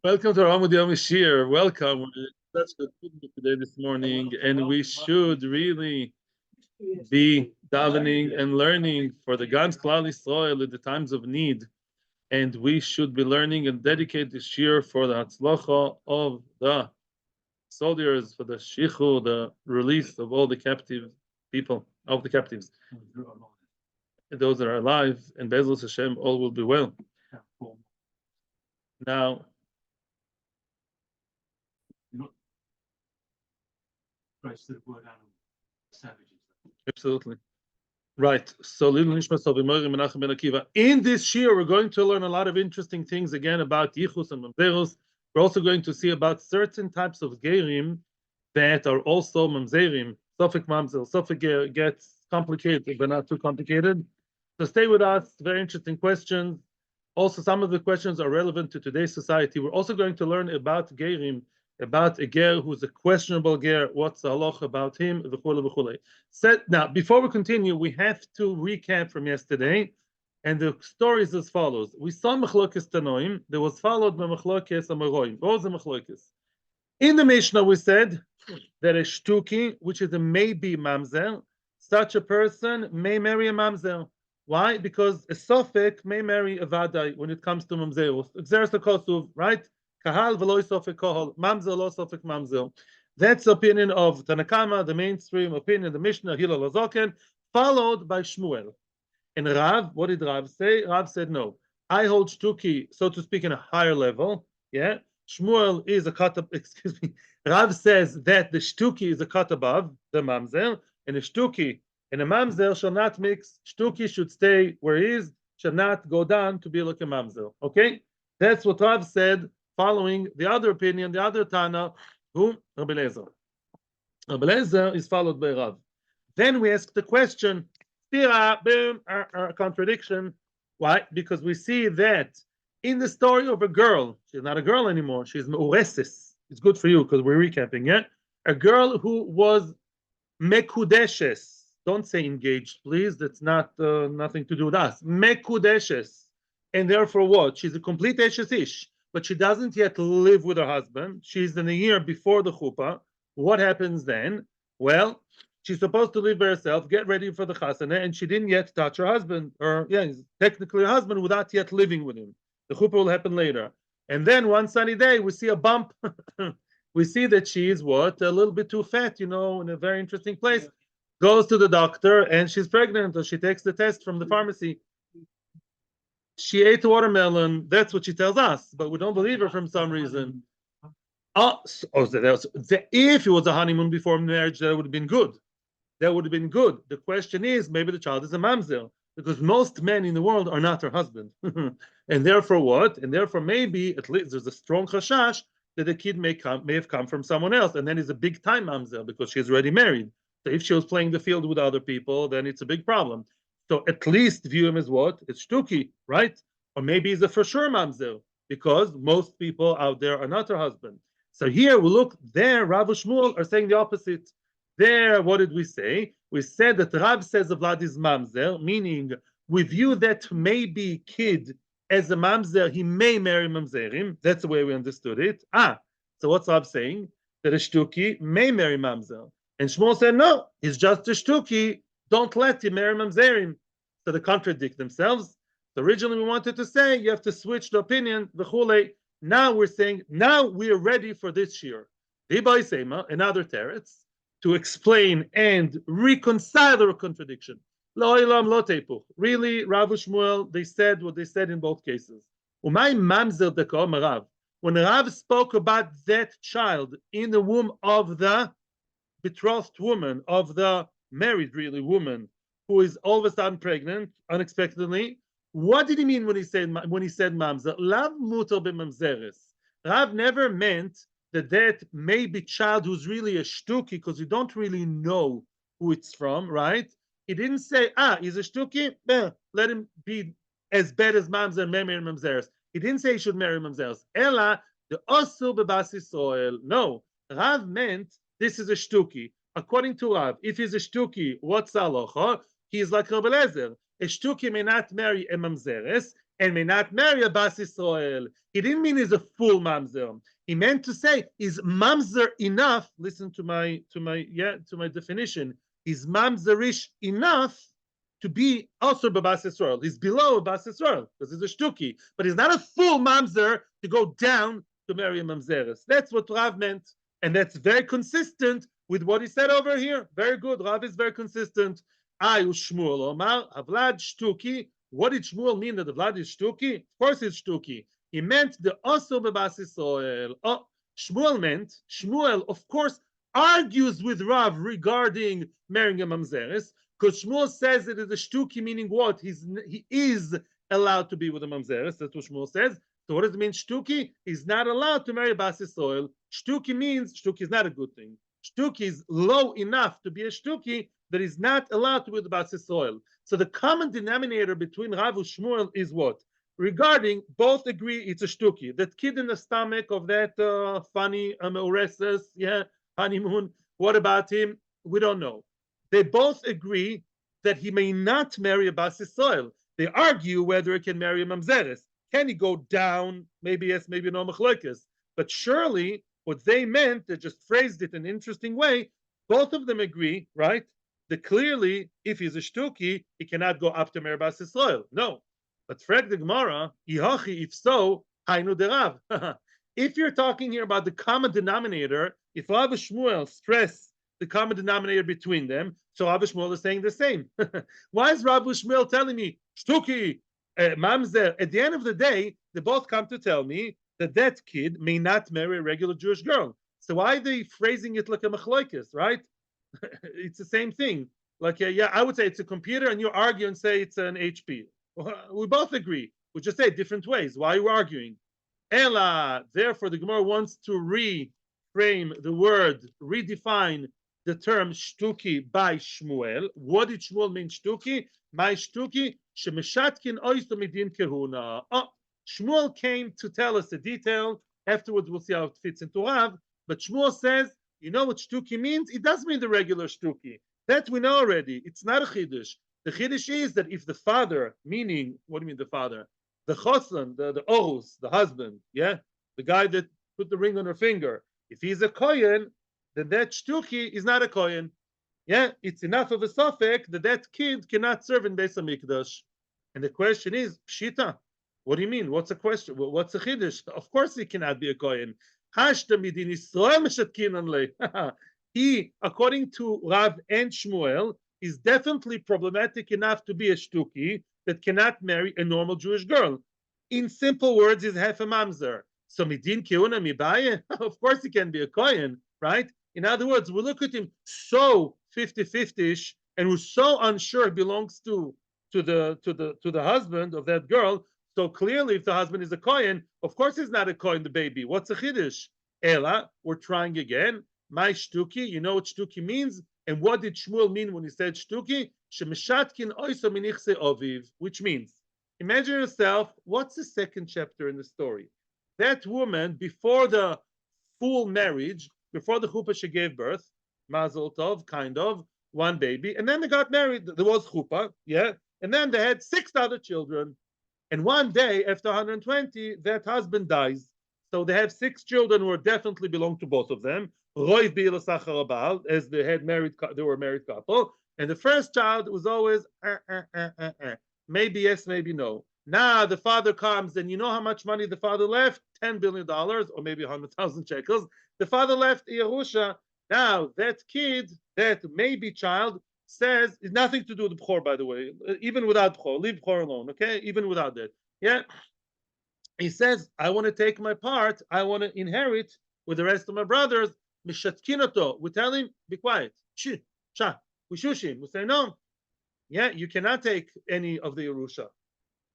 Welcome to our Amud Yomi Shiur. Welcome. We're such good people today this morning, and we should really be davening and learning for the Gans Klal Yisrael in the times of need. And we should be learning and dedicate this year for the Hatzlacha of the soldiers, for the Shichu, the release of all the captive people, of the captives. And those that are alive, and Bezos Hashem, all will be well. Now, absolutely. Right. So, in this year, we're going to learn a lot of interesting things again about Yichus and Mamzeros. We're also going to see about certain types of Gerim that are also Mamzerim. Sofik Mamzer, Sofik Ger gets complicated, but not too complicated. So, stay with us. Very interesting questions. Also, some of the questions are relevant to today's society. We're also going to learn about Gerim, about a ger who's a questionable ger. What's the halach about him? Now, before we continue, we have to recap from yesterday, and the story is as follows: we saw Machlokes Tanoim. There was followed by Machlokes Amoraim. What was the Machlokes? In the Mishnah, we said that a shtuki, which is a maybe mamzer, such a person may marry a mamzer. Why? Because a sofek may marry a vadai when it comes to mamzerus. Exeris kosuv, right? Kahal v'lo sofek kohol, mamzer lo sofek mamzer. That's the opinion of Tanakama, the mainstream opinion, the Mishnah, Hillel Azoken, followed by Shmuel. And Rav, what did Rav say? Rav said no. I hold shtuki, so to speak, in a higher level. Yeah. Shmuel is a cut up, excuse me. Rav says that the shtuki is a cut above the mamzer, and the shtuki and a mamzer shall not mix. Shtuki should stay where he is, shall not go down to be like a mamzer. Okay? That's what Rav said, following the other opinion, the other Tana, who? Rabbi Lezer. Rabbi Lezer is followed by Rav. Then we ask the question, boom, contradiction. Why? Because we see that in the story of a girl, she's not a girl anymore, she's Meuresis. It's good for you because we're recapping, yeah? A girl who was Mekudeshes. Don't say engaged, please. That's not nothing to do with us. Mekudeshes. And therefore what? She's a complete Eshes Ish, but she doesn't yet live with her husband. She's in a year before the chuppah. What happens then? Well, she's supposed to live by herself, get ready for the chasana, and she didn't yet touch her husband, or yeah, he's technically her husband without yet living with him. The chuppah will happen later. And then one sunny day, we see a bump. We see that she is what? A little bit too fat, in a very interesting place. Goes to the doctor, and she's pregnant, or she takes the test from the pharmacy. She ate watermelon. That's what she tells us, but we don't believe her for some reason. If it was a honeymoon before marriage, that would have been good. That would have been good. The question is, maybe the child is a mamzer, because most men in the world are not her husband. And therefore what? And therefore maybe, at least there's a strong chashash that the kid may have come from someone else, and then he's a big time mamzer because she's already married. So if she was playing the field with other people, then it's a big problem. So at least view him as what? It's shtuki, right? Or maybe he's a for sure mamzer, because most people out there are not her husband. So here we look, there Rav Shmuel are saying the opposite. There, what did we say? We said that Rav says the Vlad is mamzer, meaning we view that maybe kid as a mamzer, he may marry mamzerim. That's the way we understood it. So what's Rav saying? That a shtuki may marry mamzer. And Shmuel said, no, he's just a shtuki. Don't let him marry mamzerim. So they contradict themselves. So originally we wanted to say you have to switch the opinion, the Now we're saying, now we're ready for this year. Another teretz, to explain and reconcile the contradiction. Really, Rav Shmuel, they said what they said in both cases. When Rav spoke about that child in the womb of the betrothed woman, of the married really woman, who is all of a sudden pregnant unexpectedly, what did he mean when he said mamzer? Lav mutar b'mamzeres. Rav never meant that may be child who's really a shtuki because you don't really know who it's from, right? He didn't say, he's a shtuki, let him be as bad as mamzer and marry mamzeres. He didn't say he should marry mamzeres. Ella, the osur bebas Yisrael. No, Rav meant this is a shtuki. According to Rav, if he's a shtuki, what's halacha? He is like Rabbi Lezer. A shtuki may not marry a mamzeres, and may not marry a Bas Israel. He didn't mean he's a full mamzer. He meant to say, is mamzer enough? Listen to my definition. Is mamzerish enough to be also Bas Israel? He's below Bas Israel because he's a shtuki, but he's not a full mamzer to go down to marry a mamzeres. That's what Rav meant, and that's very consistent with what he said over here. Very good. Rav is very consistent. I Shmuel Omar Havlad shtuki. What did Shmuel mean that the Vlad is shtuki? Of course it's shtuki. He meant the also bebas Israel. Oh, Shmuel, of course, argues with Rav regarding marrying a mamzeres, because Shmuel says it is a shtuki, meaning what? He is allowed to be with a mamzeres. That's what Shmuel says. So what does it mean, shtuki? He's not allowed to marry bas Israel. Shtuki means, shtuki is not a good thing. Shtuki is low enough to be a shtuki that is not allowed to be with bas Israel. So the common denominator between Rav and Shmuel is what? Regarding, both agree it's a shtuki. That kid in the stomach of that funny Oresses, honeymoon, what about him? We don't know. They both agree that he may not marry a Bas Yisrael. They argue whether he can marry a Mamzeres. Can he go down? Maybe yes, maybe no machlokes. But surely what they meant, they just phrased it in an interesting way, both of them agree, right? That clearly, if he's a shtuki, he cannot go up to marry Bas Yisrael. No. But frag the Gemara, if so, hainu derav. If you're talking here about the common denominator, if Rav and Shmuel stress the common denominator between them, so Rav and Shmuel is saying the same. Why is Rav and Shmuel telling me shtuki, mamzer? At the end of the day, they both come to tell me that that kid may not marry a regular Jewish girl. So why are they phrasing it like a machlokes, right? It's the same thing. Like, I would say it's a computer, and you argue and say it's an HP. We both agree. We just say it different ways. Why are you arguing? Ella, therefore, the Gemara wants to reframe the word, redefine the term shtuki by Shmuel. What did Shmuel mean shtuki? My shtuki, shemeshatkin oisto midin kehuna. Oh, Shmuel came to tell us the detail. Afterwards, we'll see how it fits into Rav. But Shmuel says, you know what shtuki means? It does mean the regular shtuki. That we know already. It's not a chiddush. The chiddush is that if the father, meaning, what do you mean the father? The chosan, the orus, the husband, the guy that put the ring on her finger, if he's a kohen, then that shtuki is not a kohen. It's enough of a suffix that that kid cannot serve in Beis Hamikdash. And the question is, pshita, what do you mean? What's the question? What's a chiddush? Of course he cannot be a kohen. Hashta midin Yisrael meshatkinan le. He, according to Rav and Shmuel, is definitely problematic enough to be a shtuki that cannot marry a normal Jewish girl. In simple words, he's half a mamzer. So midin keuna mibaye? Of course he can be a kohen, right? In other words, we look at him so 50-50ish, and we're so unsure it belongs to the husband of that girl. So clearly, if the husband is a kohen, of course he's not a kohen, the baby. What's a chiddush? Ella, we're trying again. My shtuki, you know what shtuki means? And what did Shmuel mean when he said shtuki? Shemeshatkin oiso minichse oviv, which means, imagine yourself, what's the second chapter in the story? That woman, before the full marriage, before the chuppah, she gave birth, mazel tov, kind of, one baby, and then they got married. There was chuppah, and then they had 6 other children. And one day, after 120, that husband dies. So they have 6 children who definitely belong to both of them. As they were a married couple, and the first child was always maybe yes, maybe no. Now the father comes, and you know how much money the father left? $10 billion, or maybe 100,000 shekels. The father left Yerusha. Now that kid, that maybe child, says it's nothing to do with Bchor, by the way. Even without Bchor, leave Bchor alone, okay? Even without that, he says, I want to take my part. I want to inherit with the rest of my brothers. Mishatkinoto. We tell him, be quiet. We shush him. We say, no. You cannot take any of the Yerusha.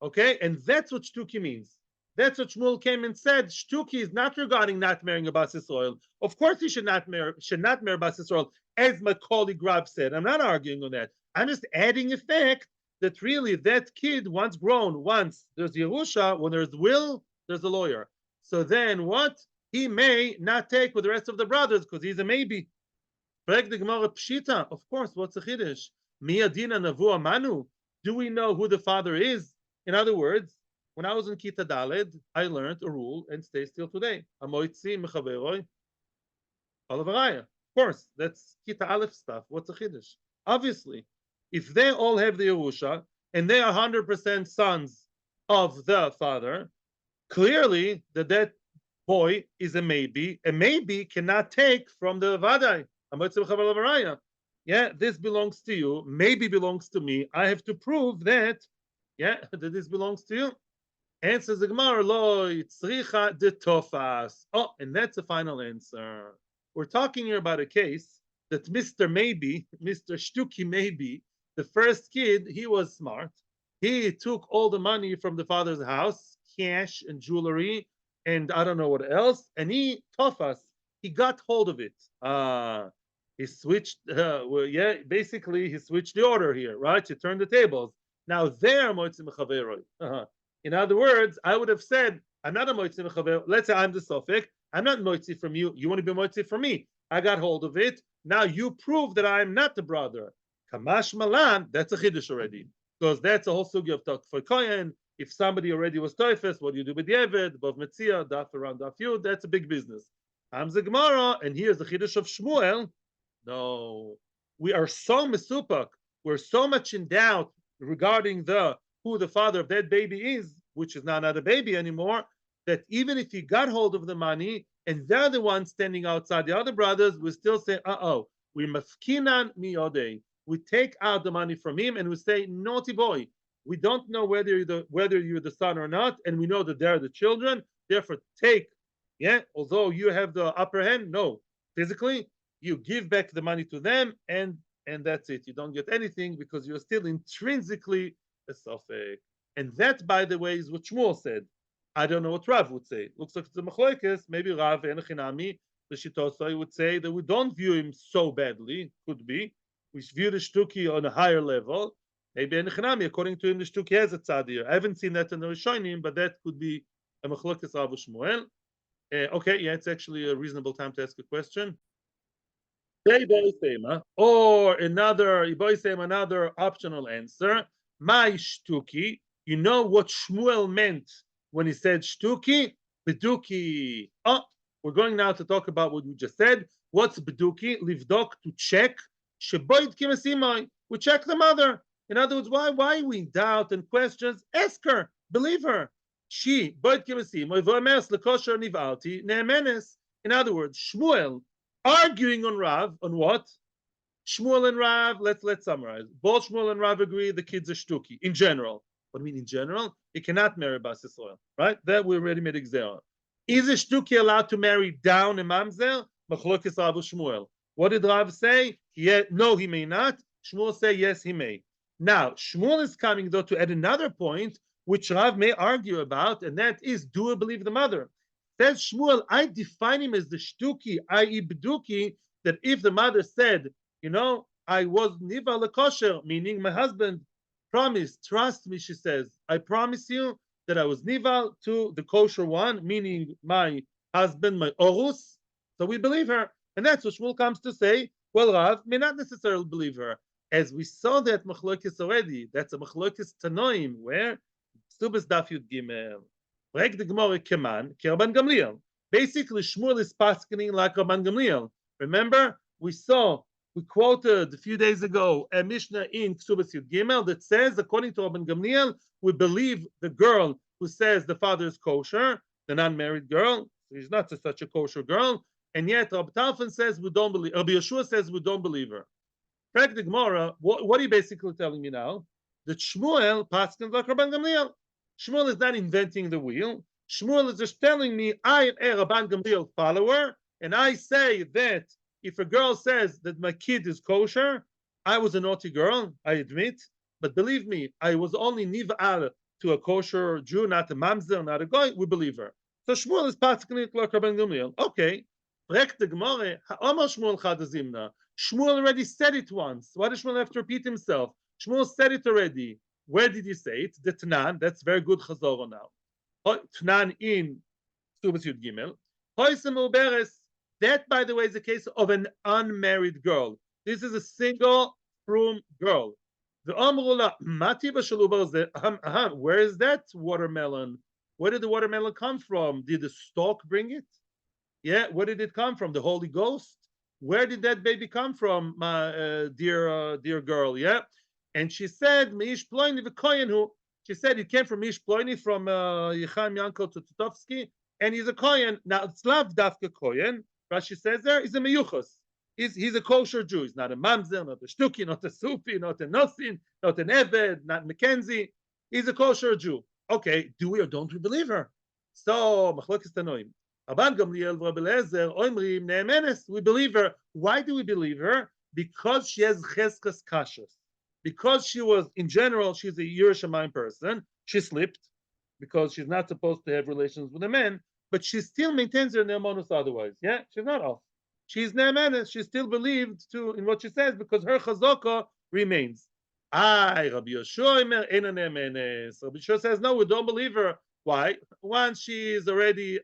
Okay? And that's what shtuki means. That's what Shmuel came and said. Shtuki is not regarding not marrying a Bas Yisrael. Of course he should not marry Bas Yisrael, as my colleague Rav said. I'm not arguing on that. I'm just adding a fact that really that kid, once grown, once there's Yerusha, when there's will, there's a lawyer. So then what? He may not take with the rest of the brothers because he's a maybe. Of course, what's the chiddush? Miyadina navu amanu. Do we know who the father is? In other words, When I was in Kita Daled, I learned a rule and stays still today. Amoitzi mechaveroi alavaraya. Of course, that's Kita Aleph stuff. What's a Chiddush? Obviously, if they all have the Yerusha and they are 100% sons of the father, clearly that boy is a maybe. A maybe cannot take from the Vadai. Yeah, this belongs to you, maybe belongs to me. I have to prove that, yeah, that this belongs to you. Answers the Gemara, lo tzricha de tofas. Oh, and that's the final answer. We're talking here about a case that Mr. Maybe, Mr. Shtuki Maybe, the first kid, he was smart. He took all the money from the father's house, cash and jewelry, and I don't know what else, and he tofas. He got hold of it. He switched. Well, yeah, basically he switched the order here, right? He turned the tables. Now there, moitzim mechaveroi. In other words, I would have said, I'm not a moitzi mechaver. Let's say I'm the sofik. I'm not moitzi from you. You want to be moitzi from me. I got hold of it. Now you prove that I'm not the brother. Kamash malan, that's a chiddush already. Because that's a whole sugi of talk for kohen. If somebody already was toifes, what do you do with the eved? Above metzia, daf around daf yud, that's a big business. Hamza Gemara, and here's the chiddush of Shmuel. No, we are so mesupak. We're so much in doubt regarding who the father of that baby is, which is now not a baby anymore, that even if he got hold of the money and they're the ones standing outside the other brothers, we still say, we mafkinan miyodei. We take out the money from him and we say, naughty boy. We don't know whether you're the son or not, and we know that they're the children. Therefore, take, yeah, although you have the upper hand, no, physically, you give back the money to them, and that's it. You don't get anything because you're still intrinsically a sofek. And that, by the way, is what Shmuel said. I don't know what Rav would say. Looks like it's a machlokes. Maybe Rav and Chinami, the Shitosai, would say that we don't view him so badly. Could be. We view the Shtuki on a higher level. Maybe in Chinami, according to him, the Shtuki has a tzadir. I haven't seen that in the Rishonim, but that could be a machlokes Rav Shmuel. Okay, yeah, it's actually a reasonable time to ask a question. Or another optional answer. My shtuki. You know what Shmuel meant when he said shtuki? Beduki. Oh, we're going now to talk about what we just said. What's beduki? Livdok, to check. Sheboit kimasimai. We check the mother. In other words, why we doubt and questions? Ask her. Believe her. She boit kimasimai v'omes lekosher nivalti ne'emenes. In other words, Shmuel arguing on Rav, on what? Shmuel and Rav, let's summarize. Both Shmuel and Rav agree the kids are shtuki, in general. What do you mean in general? He cannot marry Bas Yisrael, right? That we already made example. Is a shtuki allowed to marry down a mamzer? Machlokes Rav Shmuel. What did Rav say? No, he may not. Shmuel say, yes, he may. Now, Shmuel is coming, though, to add another point, which Rav may argue about, and that is, do I believe the mother? Says Shmuel, I define him as the shtuki, i.e. beduki, that if the mother said, I was niva lekosher, meaning my husband promised, trust me, she says, I promise you that I was niva to the kosher one, meaning my husband, my orus, so we believe her. And that's what Shmuel comes to say, well, Rav may not necessarily believe her. As we saw that machlokes already, that's a machlokes tanoim, where Subas Daf Yud Gimel. The Gemara Keman, Rabban Gamliel. Basically, Shmuel is paskening like Rabban Gamliel. Remember, we quoted a few days ago a Mishnah in Ksubas Yud Gimel that says, according to Rabban Gamliel, we believe the girl who says the father is kosher, the non-married girl, so he's not such a kosher girl, and yet Rabbi Talfan says we don't believe, Rabbi Yeshua says we don't believe her. Correct the Gemara, what are you basically telling me now? That Shmuel paskens like Rabban Gamliel. Shmuel is not inventing the wheel. Shmuel is just telling me, I am a Rabban Gamliel follower, and I say that if a girl says that my kid is kosher, I was a naughty girl, I admit, but believe me, I was only niv'al to a kosher Jew, not a mamzer, not a goy, we believe her. So Shmuel is practically like Rabban Gamliel. Okay. Shmuel already said it once. Why does Shmuel have to repeat himself? Shmuel said it already. Where did he say it? The Tanan. That's very good chazoro now. Tanan in Subas Yud Gimel. That, by the way, is a case of an unmarried girl. This is a single frum girl. Where is that watermelon? Where did the watermelon come from? Did the stalk bring it? Yeah, where did it come from? The Holy Ghost? Where did that baby come from, my dear girl? Yeah, and she said, "Meish ploini v'koyenu." She said it came from Mish Ploini from Yechaim Yankel to Tutovsky, and he's a kohen. Now it's lav dafka kohen. Rashi says there he's a meyuchos. He's a kosher Jew. He's not a mamzer, not a shtuki, not a sufi, not a nosin, not an eved, not Mackenzie. He's a kosher Jew. Okay, do we or don't we believe her? So machlokes tanoim. Rabban Gamliel Rabbi Eliezer oimrim ne'emenes. We believe her. Why do we believe her? Because she has cheskas kashas. Because she was, in general, she's a Yerushalayim person. She slipped because she's not supposed to have relations with a man, but she still maintains her ne'emonus otherwise. Yeah, she's not off. She's ne'emenes. She's still believed to in what she says because her chazaka remains. Rabbi Yoshua ena ne'emenes. Rabbi Yoshua says no, we don't believe her. Why? Once she is already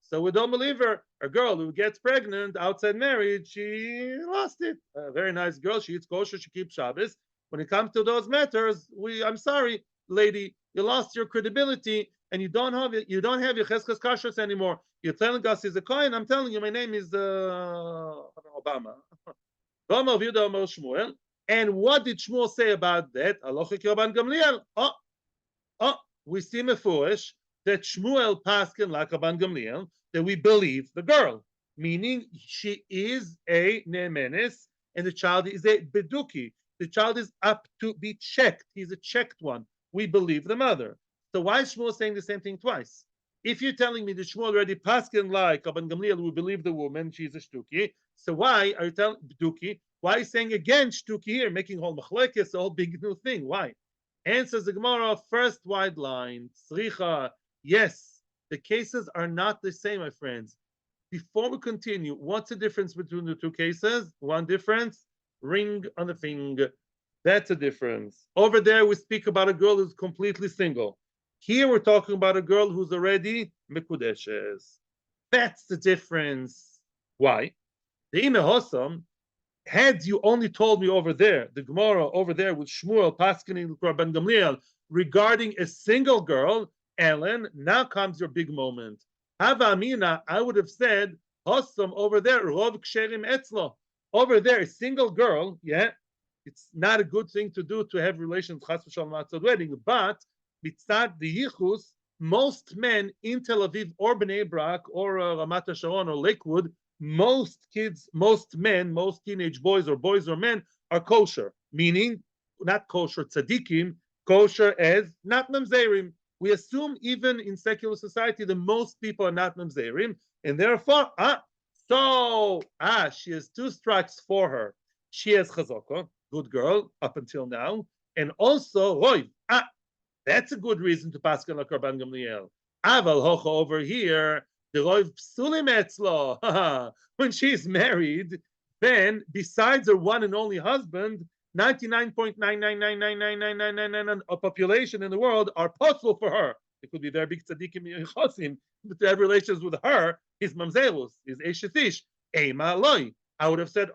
so we don't believe her. A girl who gets pregnant outside marriage, she lost it. A very nice girl. She eats kosher. She keeps Shabbos. When it comes to those matters, I'm sorry, lady, you lost your credibility, and you don't have your cheskas kashrus anymore. You're telling us he's a kohen. I'm telling you, my name is Obama. And what did Shmuel say about that? Halachic Rabban Gamliel. We see mefurish that Shmuel paskin like Rabban Gamliel that we believe the girl, meaning she is a ne'emenes and the child is a beduki. The child is up to be checked. He's a checked one. We believe the mother. So why is Shmuel saying the same thing twice? If you're telling me that Shmuel already paskin like Rabban Gamliel, we believe the woman, she's a shtuki. So why are you telling beduki? Why are you saying again shtuki here, making whole machlekes, a whole big new thing? Why? Answers the Gemara, first wide line, tzricha. Yes, the cases are not the same, my friends. Before we continue, what's the difference between the two cases? One difference, ring on the finger. That's a difference. Over there, we speak about a girl who's completely single. Here, we're talking about a girl who's already mekudeshes. That's the difference. Why? The Ime Hossam, had you only told me over there, the Gemara over there with Shmuel Paskining Rabban Gamliel regarding a single girl, Ellen, now comes your big moment. Hava Amina, I would have said, Hossam over there, Rov Ksherim Etzlo. Over there, a single girl, yeah, it's not a good thing to do to have relations, Chas v'shalom outside wedding, but mitzad the Yichus, most men in Tel Aviv or Bnei Brak or Ramat HaSharon or Lakewood, most kids, most men, most teenage boys or men are kosher, meaning not kosher tzaddikim, kosher as not mamzerim. We assume even in secular society that most people are not mamzerim, and therefore, she has two strikes for her. She has chazaka, good girl up until now, and also roiv. That's a good reason to pass on Rabban Gamliel. Aval hocha over here. The roiv psulim etzlo. When she's married, then besides her one and only husband, 99.999999999 of population in the world are possible for her. It could be very big tzaddikim Koosim, but to have relations with her is mamzerus, is eshetish, ema loy. I would have said,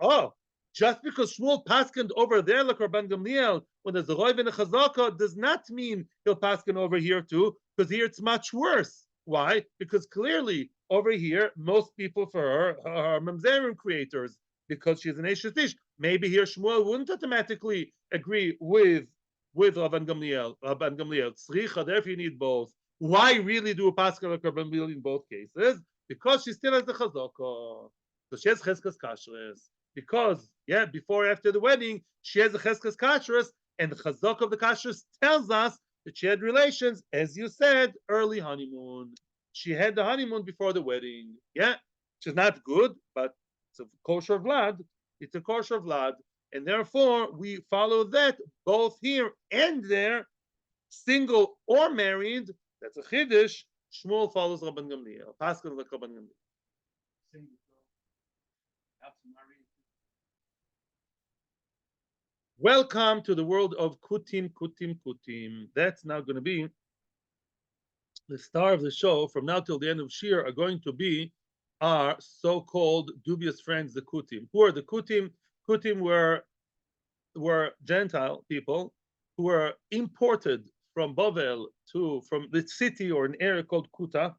just because Shmuel paskined over there like Rabban Gamliel when there's a roiv and a chazaka does not mean he'll paskin over here too, because here it's much worse. Why? Because clearly over here, most people for her are mamzerim creators because she's an Eshetish. Maybe here Shmuel wouldn't automatically agree with Rabban Gamliel. Tzricha, therefore you need both. Why really do a Pascal like Rabban Gamliel in both cases? Because she still has the chazaka. So she has cheskas kashrus. Because, before after the wedding, she has the cheskas kashrus, and the chazaka of the kashrus tells us that she had relations, as you said, early honeymoon. She had the honeymoon before the wedding. Yeah, she's not good, but it's a kosher vlad. It's a kosher vlad, and therefore we follow that both here and there, single or married. That's a chiddush. Shmuel follows Rabban Gamliel. Pascal like Rabban Gamliel. Welcome to the world of Kutim. That's now going to be the star of the show. From now till the end of Shiur are going to be our so-called dubious friends, the Kutim. Who are the Kutim? Kutim were were Gentile people who were imported from Bavel from the city or an area called Kuta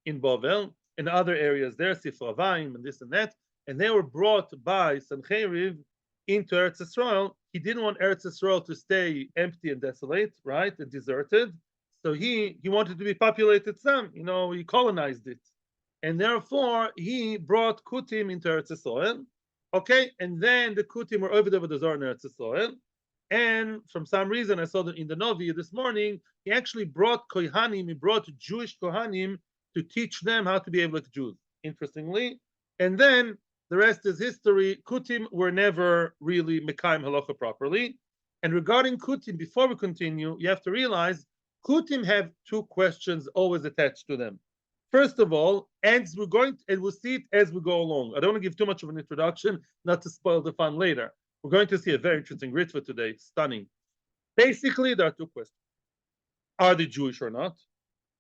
in Bavel and other areas there, Sifravaim and this and that, and they were brought by Sancheriv into Eretz Yisrael. He didn't want Eretz Yisrael to stay empty and desolate, right, and deserted. So he wanted to be populated some, he colonized it. And therefore, he brought Kutim into Eretz Yisrael. Okay, and then the Kutim were over the Zor in Eretz Yisrael. And from some reason, I saw that in the Novi this morning, he actually brought Kohanim, he brought Jewish Kohanim to teach them how to behave like Jews, interestingly. And then the rest is history. Kutim were never really Mekayim Halacha properly. And regarding Kutim, before we continue, you have to realize Kutim have two questions always attached to them. First of all, and we'll see it as we go along. I don't want to give too much of an introduction, not to spoil the fun later. We're going to see a very interesting ritva today, stunning. Basically, there are two questions. Are they Jewish or not?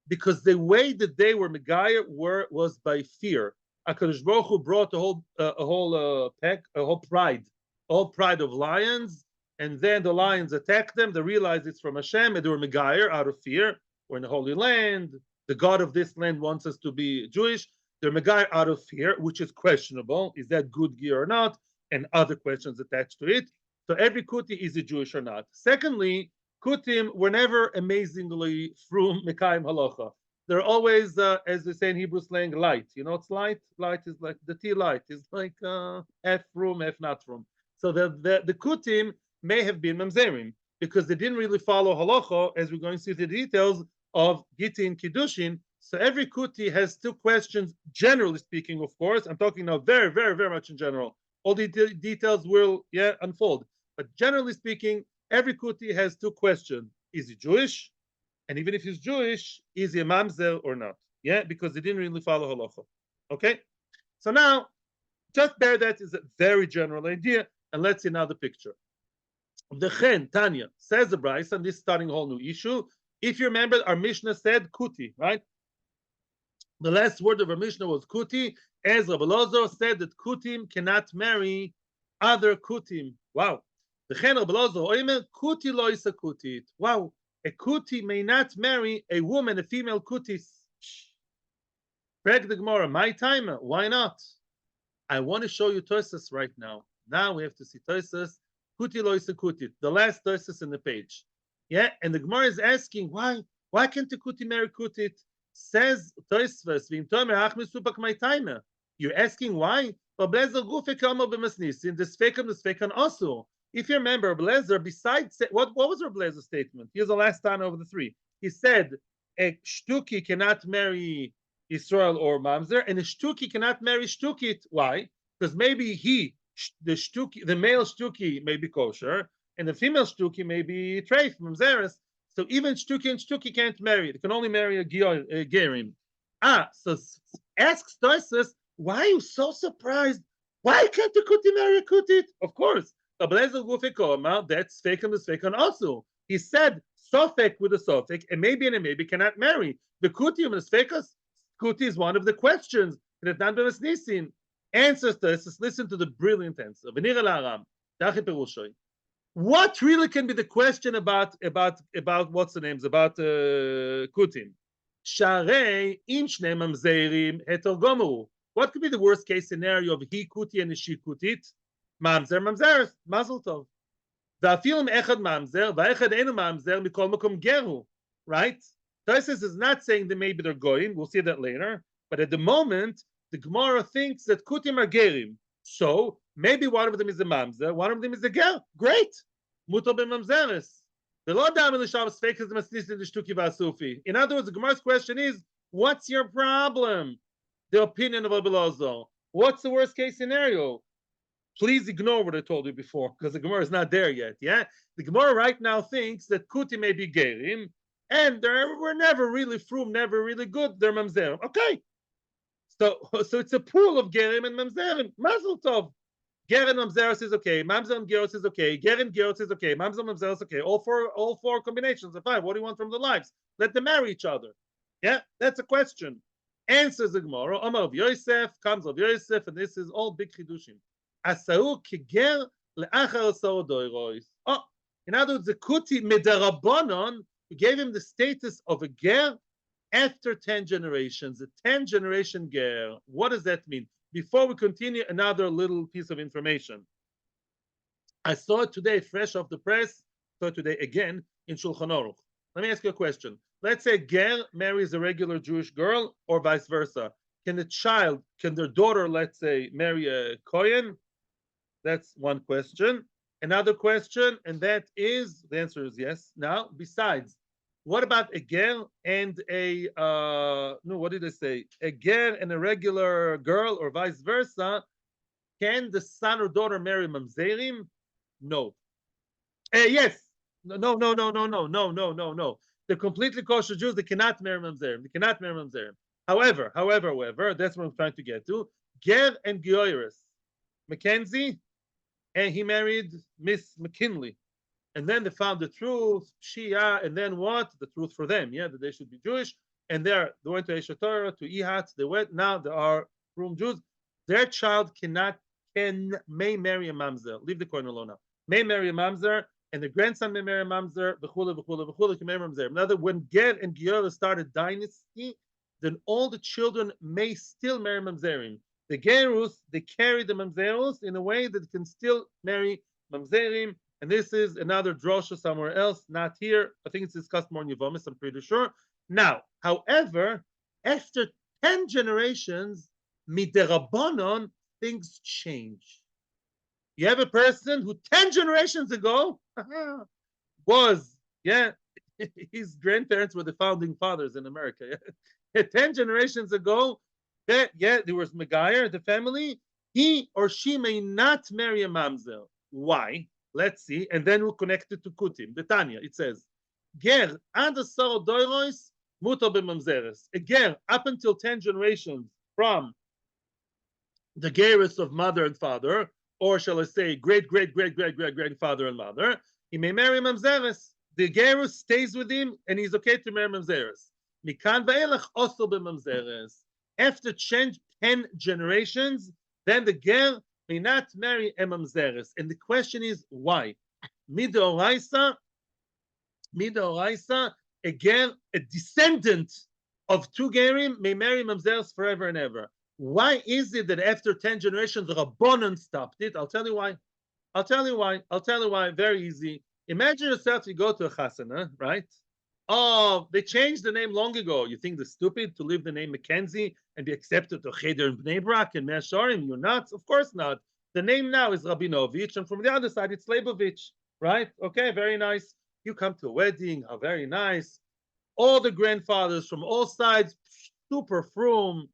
Because the way that they were Megayah was by fear. HaKadosh Baruch Hu brought a whole pride of lions, and then the lions attacked them. They realized it's from Hashem, and they were Megayah out of fear. We're in the Holy Land. The God of this land wants us to be Jewish. They're Megayah out of fear, which is questionable. Is that good gear or not? And other questions attached to it. So every Kuti, is it Jewish or not? Secondly, Kutim were never amazingly frum Mekayim Halacha. They're always, as they say in Hebrew slang, light. You know what's light? Light is like the tea light. It's like F frum, F not frum. So the Kutim may have been Mamzerim because they didn't really follow Halacha, as we're going to see the details of Gittin Kiddushin. So every Kuti has two questions, generally speaking, of course. I'm talking now very, very, very much in general. All the details will unfold. But generally speaking, every Kuti has two questions. Is he Jewish? And even if he's Jewish, is he a mamzer or not? Yeah, because they didn't really follow halacha. Okay? So now, just bear that is a very general idea, and let's see now the picture. The Chen, Tanya, says the Bryce, and this is starting a whole new issue. If you remember, our Mishnah said Kuti, right? The last word of our Mishnah was Kuti, as Rabbi Lozo said that Kutim cannot marry other Kutim. Wow. The Chen Rabbi Lozo, Kuti lo isa Kutit. Wow. A Kuti may not marry a woman, a female Kutis. Correct the Gemara, my time, why not? I want to show you Tosas right now. Now we have to see Tosas. Kuti lo isa Kutit, the last Tosas in the page. Yeah, and the Gemara is asking, why can't a Kuti marry Kutit? Says Tosfos, you're asking why? If you remember, Blazer, besides what was Blazer's statement? Here's the last time over the three. He said a shtuki cannot marry Israel or Mamzer, and a shtuki cannot marry shtukit. Why? Because maybe the male shtuki may be kosher, and the female shtuki may be treif, Mamzeres. So even shtuki and shtuki can't marry. They can only marry a gerim. So asks Tosfos, why are you so surprised? Why can't the Kuti marry a Kutit? Of course. That's fake and the fake also. He said sofek with a sofek, and a maybe cannot marry. The Kuti and the sfekas, Kuti is one of the questions. Answers Tosfos. Listen to the brilliant answer. What really can be the question about what's the names about Kutim? Sharei im shnei mamzerim hetergomu. What could be the worst case scenario of he Kuti and she Kutit? Mamzer mamzeres mazel tov. Va'afilim echad mamzer va'echad enu mamzer mikol makom geru. Right? Tosfos is not saying that maybe they're going. We'll see that later. But at the moment, the Gemara thinks that Kutim are gerim. So maybe one of them is a mamzer, one of them is a ger. Great. Mutar b'mamzeres. In other words, the Gemara's question is, what's your problem? The opinion of Rabbi Lozo. What's the worst case scenario? Please ignore what I told you before, because the Gemara is not there yet. Yeah, the Gemara right now thinks that Kuti may be gerim, and we're never really frum, never really good. They're mamzerim. Okay, so it's a pool of gerim and mamzerim. Mazel tov. Ger and mamzeros is okay. Mamzer and geros is okay. Ger and geros is okay. Mamzer and mamzeros is okay. All four combinations are fine. What do you want from the lives? Let them marry each other. Yeah, that's a question. Answers the Gemara. Omar of Yosef comes of Yosef, and this is all big chidushim. Asau keger le'achar asor doirois. Oh, in other words, the kuti midarabonon, we gave him the status of a ger after 10 generations, a 10-generation ger. What does that mean? Before we continue, another little piece of information. I saw it today, fresh off the press, saw it today again in Shulchan Aruch. Let me ask you a question. Let's say ger marries a regular Jewish girl, or vice versa. Can their daughter, let's say, marry a Kohen? That's one question. Another question, and that is, the answer is yes. Now, besides, what about a ger and a, no, what did I say? A ger and a regular girl, or vice versa. Can the son or daughter marry mamzerim? No. Yes. No, no, no, no, no, no, no, no, no, no. They're completely kosher Jews. They cannot marry mamzerim. They cannot marry mamzerim. However, that's what I'm trying to get to. Ger and Gioiris. Mackenzie, and he married Miss McKinley. And then they found the truth, Shia, and then what? The truth for them, yeah, that they should be Jewish. And they went to Eshet Torah, to Ihat, they went, now they are Rum Jews. Their child may marry a mamzer. Leave the coin alone now. May marry a mamzer, and the grandson may marry a mamzer, v'chule, v'chule, v'chule, can marry a mamzer. Another, when Ger and Giora started dynasty, then all the children may still marry mamzerim. The Gerus, they carry the mamzerus in a way that can still marry mamzerim. And this is another drosha somewhere else, not here. I think it's discussed more in Yomi, I'm pretty sure. Now, however, after 10 generations, miderabonon, things change. You have a person who 10 generations ago was, his grandparents were the founding fathers in America. 10 generations ago, there was Megayer, the family. He or she may not marry a mamzer. Why? Let's see, and then we'll connect it to Kutim. The Tanya, it says, Ger ad asor doirois mutar b'mamzeres. A ger up until 10 generations from the gerus of mother and father, or shall I say, great grandfather and mother, he may marry mamzeres. The gerus stays with him, and he's okay to marry mamzeres. Mikan va'elach osor b'mamzeres. After 10 generations, then the ger may not marry a mamzeres. And the question is, why? Midoraisa, again, a descendant of two gerim may marry mamzeres forever and ever. Why is it that after 10 generations, the Rabbanon stopped it? I'll tell you why. Very easy. Imagine yourself, you go to a chasana, right? Oh, they changed the name long ago. You think they're stupid to leave the name Mackenzie and be accepted to Cheder and Bnei Brak and Mea Shearim? You're nuts? Of course not. The name now is Rabinovich, and from the other side, it's Leibovich, right? Okay, very nice. You come to a wedding, how very nice. All the grandfathers from all sides, super frum,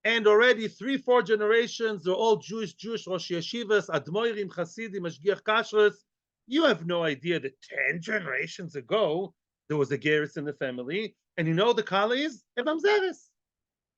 and already 3-4 generations, they're all Jewish Rosh Yeshivas, Admoirim, Hasidim, Mashgiach Kashrus. You have no idea that 10 generations ago, there was a gerus in the family, and you know the kala is a mamzeres,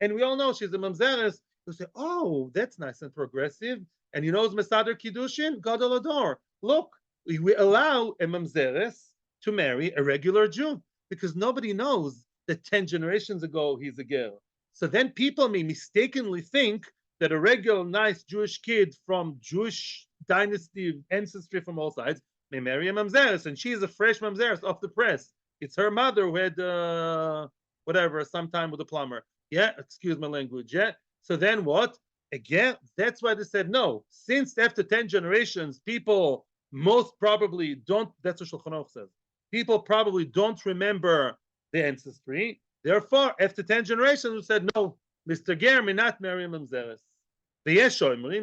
and we all know she's a mamzeres. You say, oh, that's nice and progressive, and you know it's Mesader Kiddushin, Gadol Ador. Look, we allow a mamzeres to marry a regular Jew because nobody knows that 10 generations ago he's a ger. So then people may mistakenly think that a regular nice Jewish kid from Jewish dynasty ancestry from all sides may marry a mamzeres, and she's a fresh mamzeres off the press. It's her mother who had whatever, sometime with a plumber. Yeah, excuse my language. Yeah. So then what? Again, that's why they said no. Since after 10 generations, people most probably don't, that's what Shulchan Aruch says. People probably don't remember the ancestry. Therefore, after 10 generations, we said no, Mr. Ger may not marry mamzeres.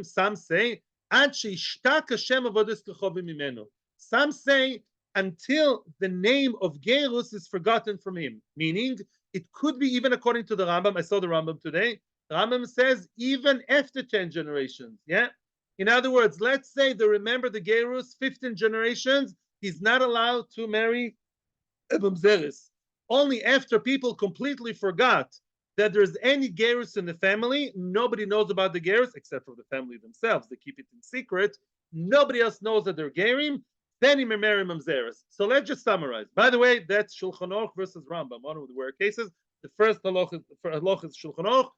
Some say, some say, until the name of Gerus is forgotten from him. Meaning, it could be even according to the Rambam. I saw the Rambam today. The Rambam says even after 10 generations. Yeah. In other words, let's say they remember the Gerus 15 generations. He's not allowed to marry a mamzeres. Only after people completely forgot that there's any Gerus in the family, nobody knows about the Gerus except for the family themselves. They keep it in secret. Nobody else knows that they're Gerim. Then he may marry mamzeres. So let's just summarize. By the way, that's Shulchan Aruch versus Rambam, one of the rare cases. The first halach is Shulchan Aruch,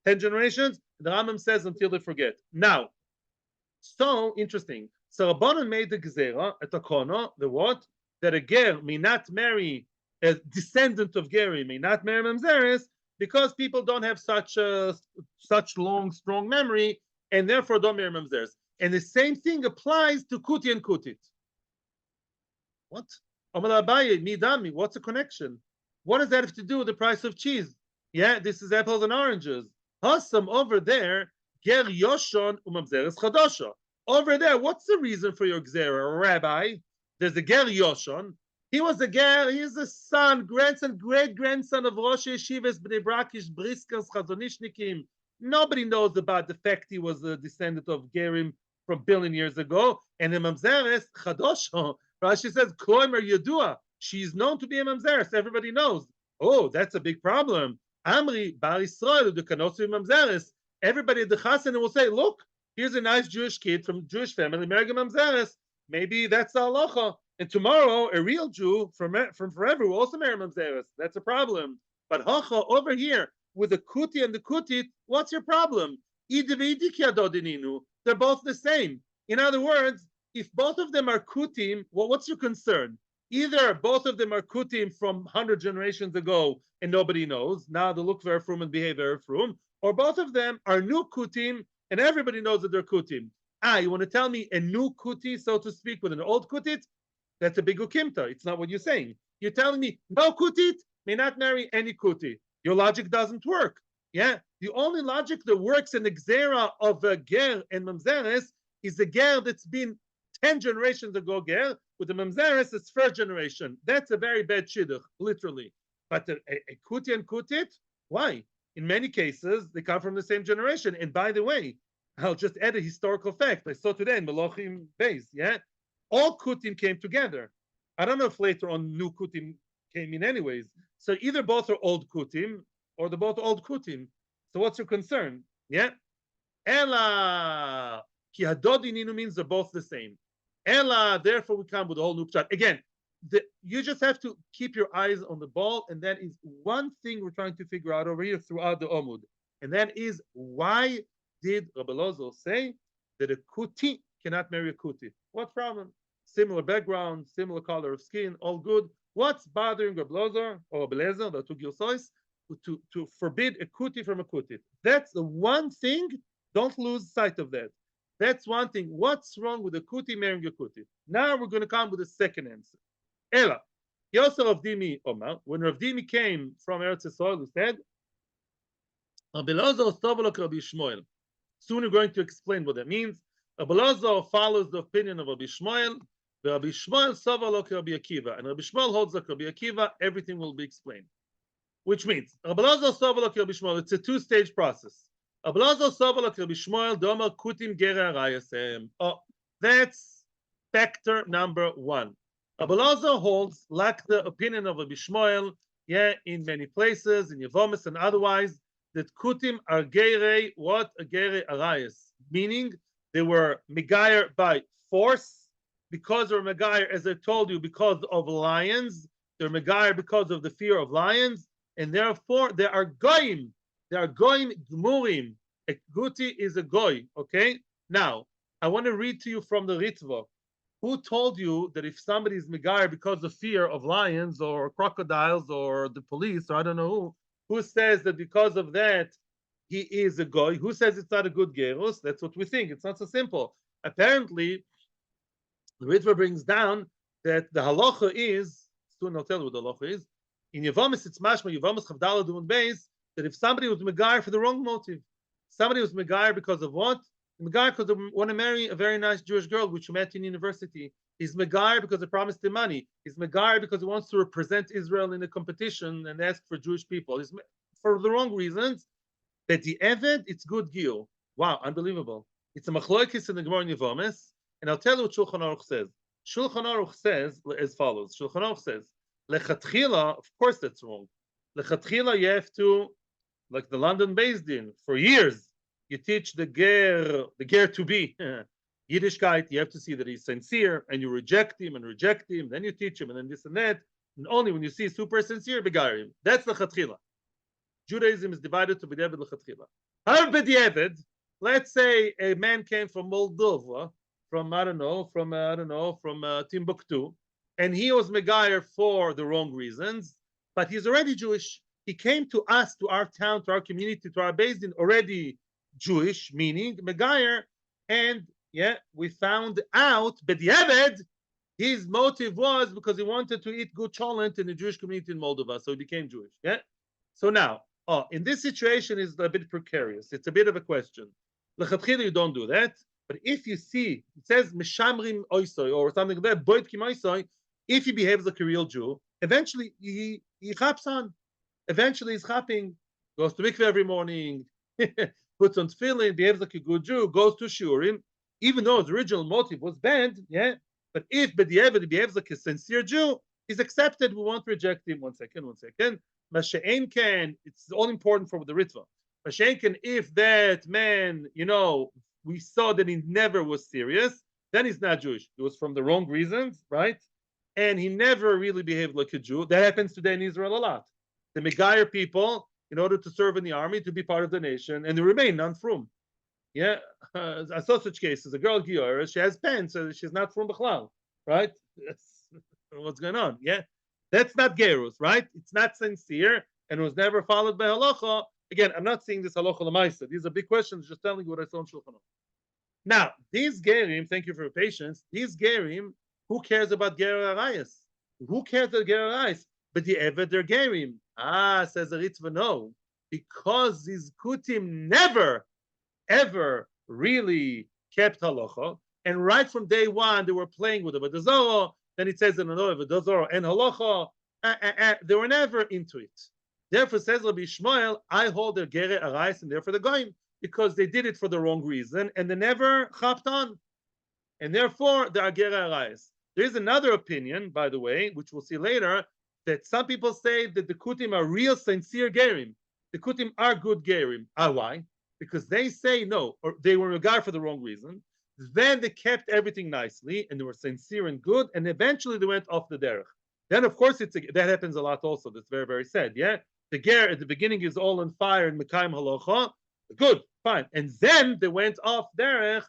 10 generations. The Rambam says until they forget. Now, so interesting. So Rabbanan made the gezerah, a takana, the what? That a ger may not marry a descendant of Geri, may not marry mamzeres, because people don't have such long, strong memory, and therefore don't marry mamzeres. And the same thing applies to kuti and kutit. What? What's the connection? What does that have to do with the price of cheese? Yeah, this is apples and oranges. Hassam over there, ger yoshon umamzeres chadasha. Over there, what's the reason for your gzera, Rabbi? There's a ger yoshon. He was a ger. He's the son, grandson, great grandson of Rosh Yeshivas Bnei Brakish Briskers Chazonishnikim. Nobody knows about the fact he was a descendant of Gerim from billion years ago. And in Mamzeres Chadosho, Rashi says, Kloimer Yedua. She's known to be a Mamzeres. Everybody knows. Oh, that's a big problem. Amri Bar Yisrael, the Kanosu Mamzeres. Everybody at the Chasen will say, look, here's a nice Jewish kid from a Jewish family, marrying a Mamzeres. Maybe that's the halacha. And tomorrow, a real Jew from forever will also marry Mamzeres. That's a problem. But hacha over here with the kuti and the kutit, what's your problem? They're both the same. In other words, if both of them are kutim, well, what's your concern? Either both of them are kutim from 100 generations ago and nobody knows. Now they look very frum and behave very frum. Or both of them are new kutim and everybody knows that they're kutim. You want to tell me a new kuti, so to speak, with an old kutit? That's a big ukimta. It's not what you're saying. You're telling me no kutit may not marry any kuti. Your logic doesn't work. Yeah, the only logic that works in the gzera of a ger and mamzeres is a ger that's been 10 generations ago ger. With the mamzeres, it's first generation. That's a very bad shidduch, literally. But a kuti and kutit, why? In many cases, they come from the same generation. And by the way, I'll just add a historical fact. I saw today in Melochim Beis, yeah? All kutim came together. I don't know if later on new kutim came in anyways. So either both are old kutim or they're both old kutim. So what's your concern? Yeah? Ella. Ki hadodininu means they're both the same. Ella, therefore we come with a whole new pshat. Again, you just have to keep your eyes on the ball, and that is one thing we're trying to figure out over here throughout the Amud. And that is, why did Rabbi Lozo say that a kuti cannot marry a kuti? What problem? Similar background, similar color of skin, all good. What's bothering Rabbi Lozo or Rabbi Lezer, the two Gilsois, to forbid a kuti from a kuti? That's the one thing. Don't lose sight of that. That's one thing. What's wrong with a kuti marrying a kuti? Now we're going to come with a second answer. Ella. He also Rav Dimi Omar. When Rav Dimi came from Eretz Yisrael, he said, Rabbi Lozo Sovolok Rabbi Shmuel. Soon we're going to explain what that means. Rabbi Lozo follows the opinion of Rabbi Shmuel. Rabbi Shmuel Sovolok Rabbi Akiva. And Rabbi Shmuel holds like Rabbi Akiva. Everything will be explained. Which means, Rabbi Lozo Sovolok Rabbi Shmuel. It's a two-stage process. Rabbi Lozo Sovolok Rabbi Shmuel Domer Kutim Gera Arayasem. Oh, that's factor number one. Rabbi Lozo holds, like the opinion of Rabbi Shmuel, yeah, in many places, in Yevomis and otherwise, that kutim are gerei, what a gerei arayas, meaning they were megayer by force, because they were megayer, as I told you, because of lions. They're megayer because of the fear of lions, and therefore they are goyim. They are goyim gmurim. A guti is a goy. Okay. Now I want to read to you from the Ritva. Who told you that if somebody is megayer because of fear of lions or crocodiles or the police or I don't know who says that because of that he is a goy? Who says it's not a good gerus? That's what we think. It's not so simple. Apparently, the Ritva brings down that the halacha is, soon I'll tell you what the halacha is, in Yevomis it's mashma, Yevomis chavdala dumun beis, that if somebody was megayer for the wrong motive, somebody was megayer because of what? Megayer because they want to marry a very nice Jewish girl which he met in university. He's megayer because they promised him money. He's megayer because he wants to represent Israel in a competition and ask for Jewish people. He's for the wrong reasons. That the Eved, it's good gil. Wow, unbelievable. It's a machloikis in the Gemara in Yevomis, and I'll tell you what Shulchan Aruch says. Shulchan Aruch says as follows. Shulchan Aruch says, lechatchila, of course that's wrong. Lechatchila, you have to, like the London Beis Din, for years, you teach the ger to be Yiddishkeit. You have to see that he's sincere, and you reject him, then you teach him, and then this and that. And only when you see super sincere, begar him. That's the chatchila. Judaism is divided to b'diavad l'chatchila. However, b'diavad, let's say a man came from Moldova Timbuktu, and he was Megayer for the wrong reasons, but he's already Jewish. He came to us, to our town, to our community, to our basin, already Jewish, meaning Megayer, and yeah, we found out, but his motive was because he wanted to eat good cholent in the Jewish community in Moldova, so he became Jewish. Yeah. So now, in this situation is a bit precarious. It's a bit of a question. Lechatchila, you don't do that. But if you see, it says Mishamrim Oisoy or something like that, Boit Kim Oisoy, if he behaves like a real Jew, eventually he chaps on. Eventually he's chapping, goes to mikveh every morning, puts on tefillin, behaves like a good Jew, goes to shiurim, even though his original motive was bad, yeah. But if B'diavad he behaves like a sincere Jew, he's accepted. We won't reject him. One second. Masha'en can, it's all important for the Ritva. Masha'en can, if that man, we saw that he never was serious, then he's not Jewish. It was from the wrong reasons, right? And he never really behaved like a Jew. That happens today in Israel a lot. The Megayer people, in order to serve in the army, to be part of the nation, and they remain non-frum. Yeah, I saw such cases. A girl Giora, she has pants, so she's not from Bechlal, right? That's what's going on. Yeah, that's not gerus, right? It's not sincere, and was never followed by halacha. Again, I'm not saying this halacha l'maisa. These are big questions. Just telling you what I saw in Shulchan Aruch. Now, these gerim, thank you for your patience. These gerim, who cares about ger arayas? Who cares about ger arayas? But the ever they're gerim. Says the Ritva, no, because these kutim never ever really kept halacha, and right from day one they were playing with the Avodah. Then it says in another Avodah and halacha, they were never into it. Therefore, says Rabbi Shmuel, I hold their gere arais and therefore the goyim, because they did it for the wrong reason and they never chapped on, and therefore they are gere arais. There is another opinion, by the way, which we'll see later, that some people say that the kutim are real sincere gerim. The kutim are good gerim. Why? Because they say no, or they were regarded for the wrong reason. Then they kept everything nicely, and they were sincere and good, and eventually they went off the derech. Then, of course, that happens a lot also. That's very, very sad. Yeah, the ger at the beginning is all on fire and mekayim halacha, good, fine, and then they went off derech.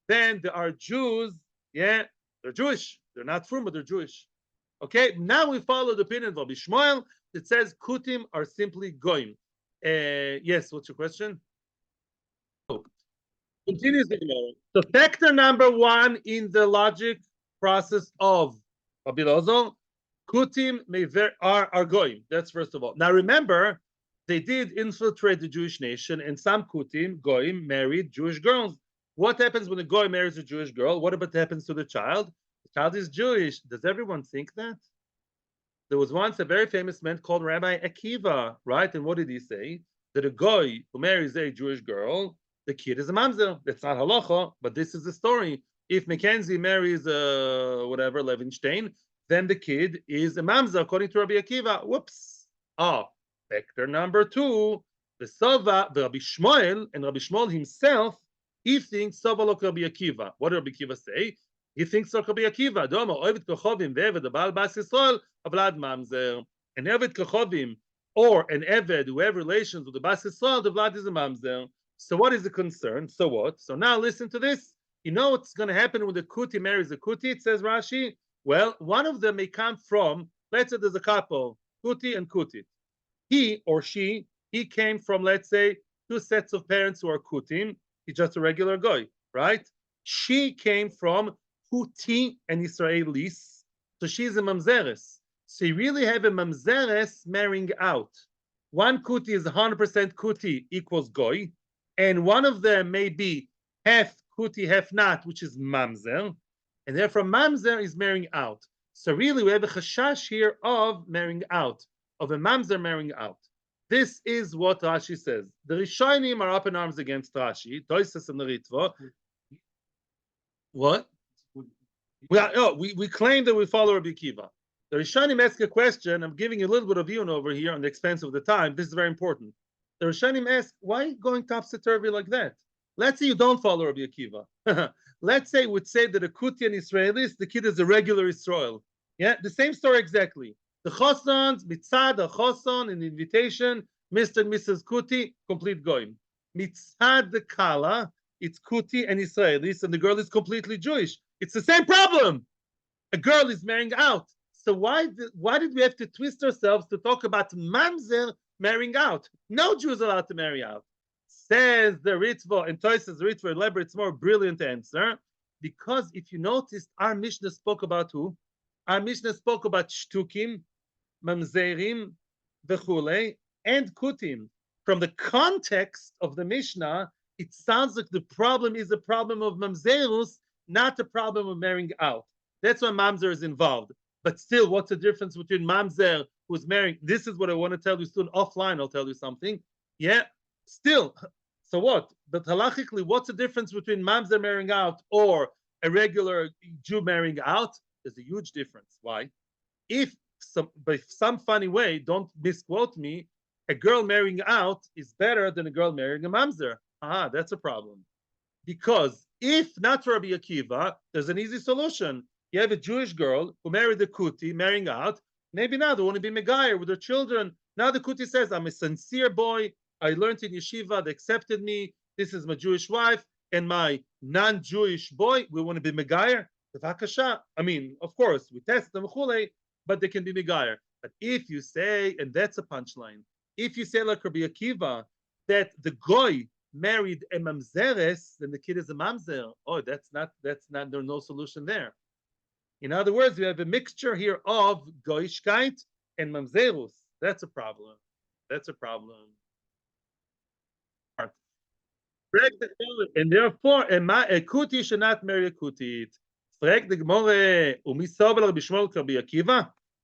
Then there are Jews. Yeah, they're Jewish. They're not frum, but they're Jewish. Okay, now we follow the opinion of Rabbi Shmuel that says kutim are simply goyim. Yes, what's your question? Continues the Gemara. So factor number one in the logic process of Rabbi Elazar, kutim are goyim. That's first of all. Now remember, they did infiltrate the Jewish nation, and some kutim goyim married Jewish girls. What happens when a goy marries a Jewish girl? What about happens to the child? The child is Jewish. Does everyone think that? There was once a very famous man called Rabbi Akiva, right? And what did he say? That a goy who marries a Jewish girl, the kid is a mamzer. That's not halacha, but this is the story. If Mackenzie marries whatever Levinstein, then the kid is a mamzer according to Rabbi Akiva. Whoops. Factor number two, the Rabbi Shmuel, and Rabbi Shmuel himself, he thinks Sova lo Rabbi Akiva. What did Rabbi Akiva say? He thinks like Rabbi Akiva. Doma oivit kochovim ve'eved abal bas Yisrael avlad mamzer. An eved kochovim or an eved who have relations with the bas Yisrael, the vlad is a mamzer. So what is the concern? So what? So now listen to this. You know what's going to happen when the kuti marries a kuti? It says Rashi. Well, one of them may come from, let's say there's a couple, kuti and kutit. He or she, he came from, let's say, two sets of parents who are kutim. He's just a regular guy, right? She came from kuti and Israelis. So she's a mamzeres. So you really have a mamzeres marrying out. One kuti is 100% kuti equals goy. And one of them may be half kuti, half not, which is mamzer, and therefore mamzer is marrying out. So really, we have a chashash here of marrying out, of a mamzer marrying out. This is what Rashi says. The Rishonim are up in arms against Rashi. Toises and the Ritva. What? We claim that we follow Rabbi Akiva. The Rishonim ask a question. I'm giving you a little bit of view over here on the expense of the time. This is very important. The Rishonim ask, why are you going topsy-turvy like that? Let's say you don't follow Rabbi Akiva. Let's say we'd say that a Kuti and Israelis, the kid is a regular Israel. Yeah, the same story exactly. The Chosons, Mitzad, the Choson, an invitation, Mr. and Mrs. Kuti, complete goyim. Mitzad the Kala, it's Kuti and Israelis, and the girl is completely Jewish. It's the same problem. A girl is marrying out. So why did we have to twist ourselves to talk about mamzer marrying out? No Jew is allowed to marry out. Says the Ritva, and Toysa's Ritva elaborates more brilliant answer. Because if you noticed, our Mishnah spoke about who? Our Mishnah spoke about shtukim, mamzerim, vechule, and kutim. From the context of the Mishnah, it sounds like the problem is a problem of mamzerus, not a problem of marrying out. That's why mamzer is involved. But still, what's the difference between mamzer who's marrying? This is what I want to tell you soon. Offline, I'll tell you something. Yeah, still. So what? But halachically, what's the difference between mamzer marrying out or a regular Jew marrying out? There's a huge difference. Why? If by some funny way, don't misquote me, a girl marrying out is better than a girl marrying a mamzer. That's a problem. Because if not for Rabbi Akiva, there's an easy solution. You have a Jewish girl who married a Kuti, marrying out. Maybe now they want to be Megayer with their children. Now the Kuti says, I'm a sincere boy. I learned in yeshiva. They accepted me. This is my Jewish wife. And my non-Jewish boy, we want to be Megayer. I mean, of course, we test them, but they can be Megayer. But if you say, and that's a punchline, if you say like Rabbi Akiva, that the Goy married a mamzeres, then the kid is a mamzer. Oh, that's not, there's no solution there. In other words, we have a mixture here of goyishkeit and mamzerus. That's a problem. That's a problem. And therefore, a kuti should not marry a kutit.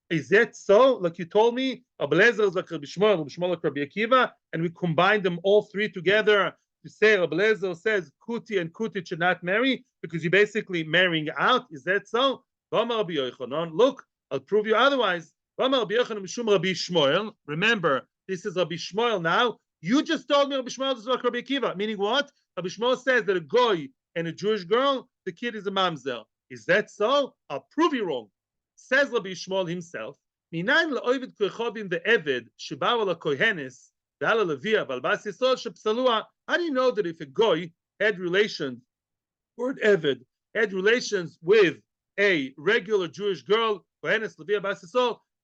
Is that so? Like you told me, Abelezer is like Rabbi Shmuel like Rabbi Akiva, and we combine them all three together to say Abelezer says kuti and kutit should not marry because you're basically marrying out. Is that so? Look, I'll prove you otherwise. Remember, this is Rabbi Shmuel now. You just told me Rabbi Shmuel is like Rabbi Akiva. Meaning what? Rabbi Shmuel says that a goy and a Jewish girl, the kid is a mamzer. Is that so? I'll prove you wrong. Says Rabbi Shmuel himself. How do you know that if a goy had relations, or an eved had relations with a regular Jewish girl, they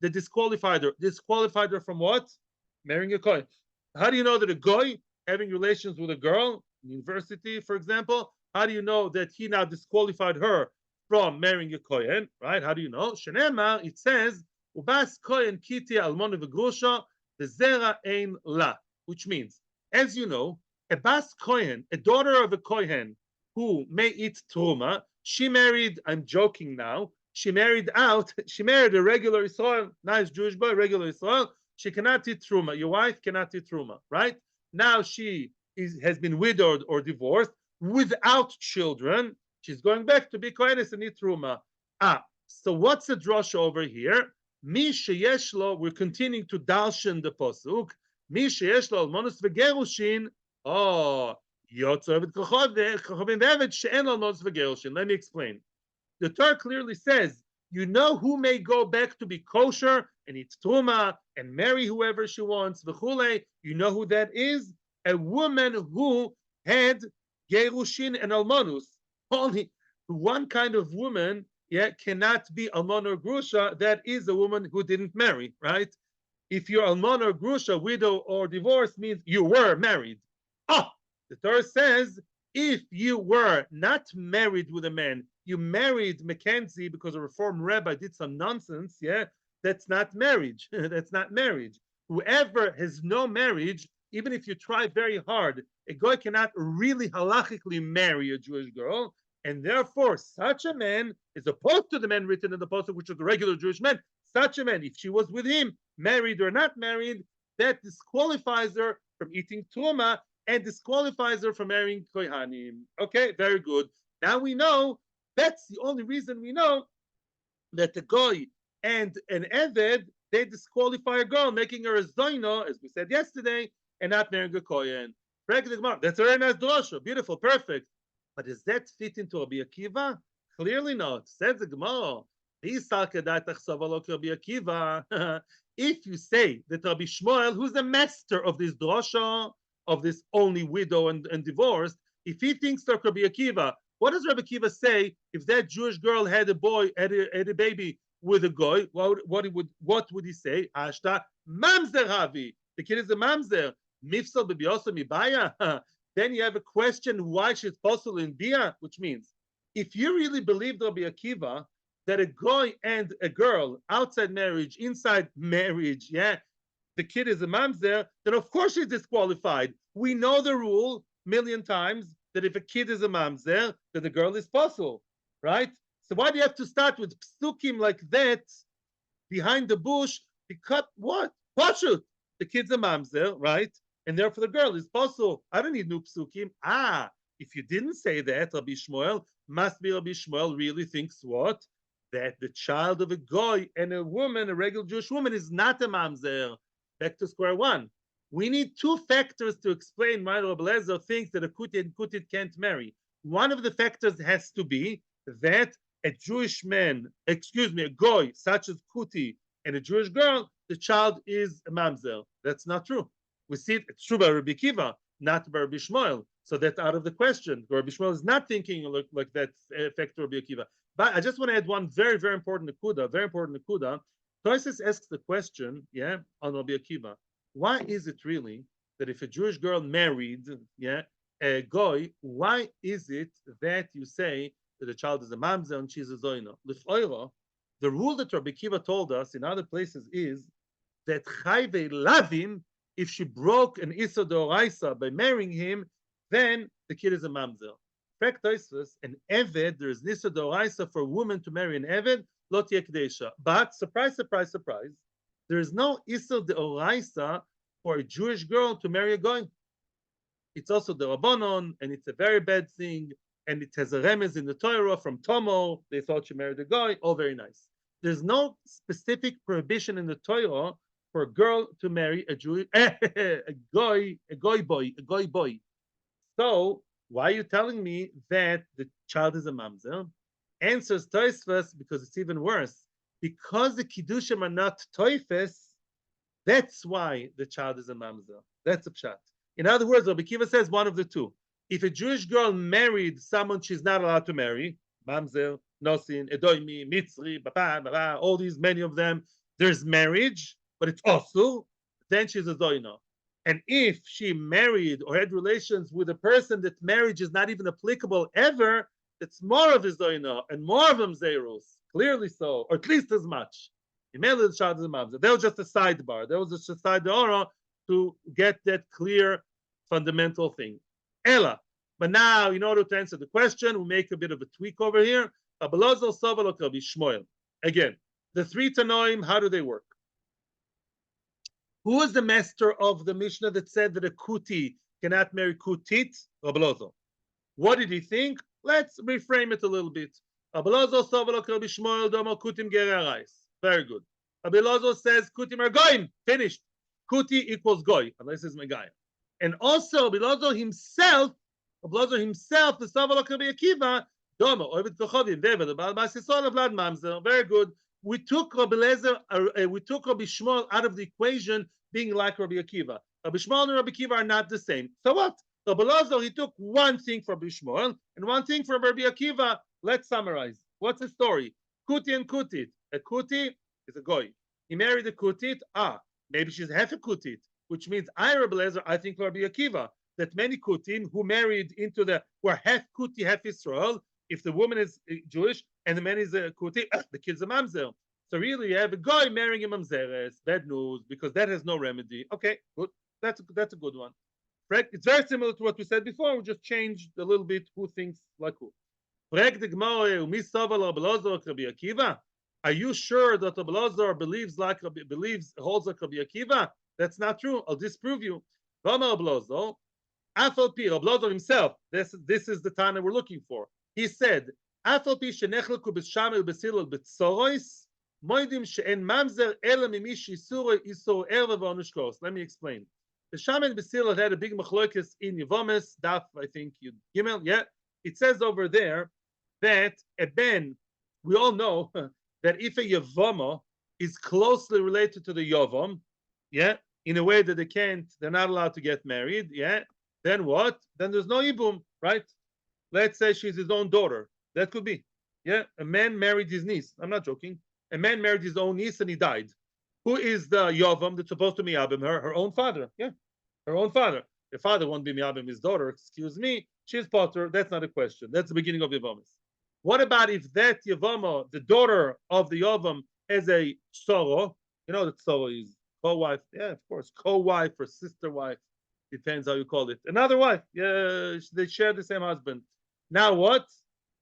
disqualified her. Disqualified her from what? Marrying a kohen. How do you know that a goy having relations with a girl, university, for example, how do you know that he now disqualified her from marrying a kohen? Right? How do you know? Shenema, it says, "Ubas kohen kiti almona v'grusha v'zera ein la," which means, as you know, a bas kohen, a daughter of a kohen who may eat truma, she married, I'm joking now, she married a regular Israel, nice Jewish boy, regular Israel, she cannot eat truma. Your wife cannot eat truma, right? Now she has been widowed or divorced without children. She's going back to be kohenes and eat truma. So what's the drasha over here? Mi sheyesh lo, we're continuing to dalshin the posuk. Mi sheyesh lo almonos v'gerushin. Let me explain. The Torah clearly says, you know who may go back to be kosher and eat truma and marry whoever she wants, v'chule. You know who that is? A woman who had gerushin and almonus. Only one kind of woman, cannot be almon or grusha. That is a woman who didn't marry, right? If you're almon or grusha, widow or divorced, means you were married. The Torah says, if you were not married with a man, you married Mackenzie because a Reformed rabbi did some nonsense, that's not marriage. That's not marriage. Whoever has no marriage, even if you try very hard, a guy cannot really halachically marry a Jewish girl, and therefore such a man, as opposed to the man written in the Pasuk, which is the regular Jewish man, such a man, if she was with him, married or not married, that disqualifies her from eating truma, and disqualifies her from marrying kohanim. Okay, very good. Now we know, that's the only reason we know that the goy and an eved, they disqualify a girl, making her a zoino, as we said yesterday, and not marrying a kohen. That's a very nice drasha, beautiful, perfect. But does that fit into Rabbi Akiva? Clearly not. Says the Gemara. If you say that Rabbi Shmuel, who's the master of this drasha, of this only widow and divorced, If he thinks like Rabbi Akiva, what does Rabbi Akiva say if that Jewish girl had a baby with a goy? What would he say? Hashta mamzer havi. The kid is a mamzer. Mifsal b'biosa mibaya. Then you have a question why she's possible in bia, which means if you really believe Rabbi Akiva that a goy and a girl outside marriage, inside marriage, yeah, the kid is a mamzer, then of course she's disqualified. We know the rule million times that if a kid is a mamzer, then the girl is possible, right? So why do you have to start with psukim like that behind the bush? Because what? Pashut. The kid's a mamzer, right? And therefore the girl is possible. I don't need new psukim. If you didn't say that, Rabbi Shmuel, must be Rabbi Shmuel really thinks what? That the child of a goy and a woman, a regular Jewish woman, is not a mamzer. Back to square one. We need two factors to explain why Rabbi Lezer thinks that a Kuti and Kutit can't marry. One of the factors has to be that a Jewish man, a goy, such as Kuti, and a Jewish girl, the child is a mamzer. That's not true. We see it's true by Rabbi Kiva, not by Rabbi Shmuel. So that's out of the question. Rabbi Shmuel is not thinking like that factor of Rabbi Kiva. But I just want to add one very, very important nakuda. Tosis asks the question, yeah, on Rabbi Akiva. Why is it really that if a Jewish girl married, yeah, a goy, why is it that you say that the child is a mamzer and she's a zoina? L'ch'oira, the rule that Rabbi Akiva told us in other places is that chayve lavim, if she broke an issa d'oraisa by marrying him, then the kid is a mamzer. Fact Tosis, an eved, there is issa d'oraisa for a woman to marry an eved, lot yekdesha. But surprise, surprise, surprise, there is no issa d'oraisa for a Jewish girl to marry a goy. It's also the rabbanon, and it's a very bad thing, and it has a remez in the Torah from Tomo. They thought she married a goy. All very nice. There's no specific prohibition in the Torah for a girl to marry a Jewish a goy boy. So why are you telling me that the child is a mamzer? Answers Tosfos because it's even worse. Because the Kiddushim are not toifes, that's why the child is a mamzer. That's a pshat. In other words, Rabbi Kiva says one of the two. If a Jewish girl married someone she's not allowed to marry, mamzer, nosin, edoimi, mitzri, baba, all these, many of them, there's marriage, but it's also, then she's a zoina. And if she married or had relations with a person that marriage is not even applicable ever, it's more of a zoina and more of them zeros. Clearly so, or at least as much. That was just a sidebar. That was just a side door to get that clear fundamental thing. Ella. But now, in order to answer the question, we'll make a bit of a tweak over here. Again, the three Tanoim, how do they work? Who is the master of the Mishnah that said that a Kuti cannot marry Kutit? Rabbi Lozo. What did he think? Let's reframe it a little bit. Very good. Rabbi Lozo says Kutim are goyim. Finished. Kuti equals goy, unless it's megaya. And also Rabbi Lozo himself, the Savalok Rabbi Akiva, Domo, Ovid Kochovim, David, the Balbasisol of Vlad Mamzer. Very good. We took Rabbi Shmuel out of the equation, being like Rabbi Akiva. Rabbi Shmuel and Rabbi Akiva are not the same. So what? Rabbi Lozo, he took one thing from Rabbi Shmuel and one thing from Rabbi Akiva. Let's summarize. What's the story? Kuti and Kutit. A Kuti is a goy. He married a Kutit. Maybe she's half a Kutit, which means Rabbi Lezer, I think Rabbi Akiva, that many Kutim who married who are half Kuti, half Israel, if the woman is Jewish and the man is a Kuti, the kid's a mamzer. So really you have a guy marrying a mamzeres. Bad news, because that has no remedy. Okay, good. That's a good one. It's very similar to what we said before. We just changed a little bit who thinks like who. Are you sure that Rabbi Elazar holds like Rabbi Akiva? That's not true. I'll disprove you. Rabbi Elazar himself, this is the Tana we're looking for. He said, let me explain. The Shaman Basila had a big machlokas in Yevomis, Daf, I think, Gimel, yeah. It says over there that a ben, we all know that if a Yavoma is closely related to the Yavom, yeah, in a way that they're not allowed to get married, yeah, then what? Then there's no ibum, right? Let's say she's his own daughter. That could be. Yeah, a man married his niece. I'm not joking. A man married his own niece and he died. Who is the Yovam that's supposed to be miyabim her? Her own father. Yeah, her own father. The father won't be miyabim his daughter. Excuse me. She's potter. That's not a question. That's the beginning of Yavamis. What about if that Yavama, the daughter of the Yavam, has a sorrow? You know that sorrow is co-wife. Yeah, of course, co-wife or sister wife. Depends how you call it. Another wife. Yeah, they share the same husband. Now what?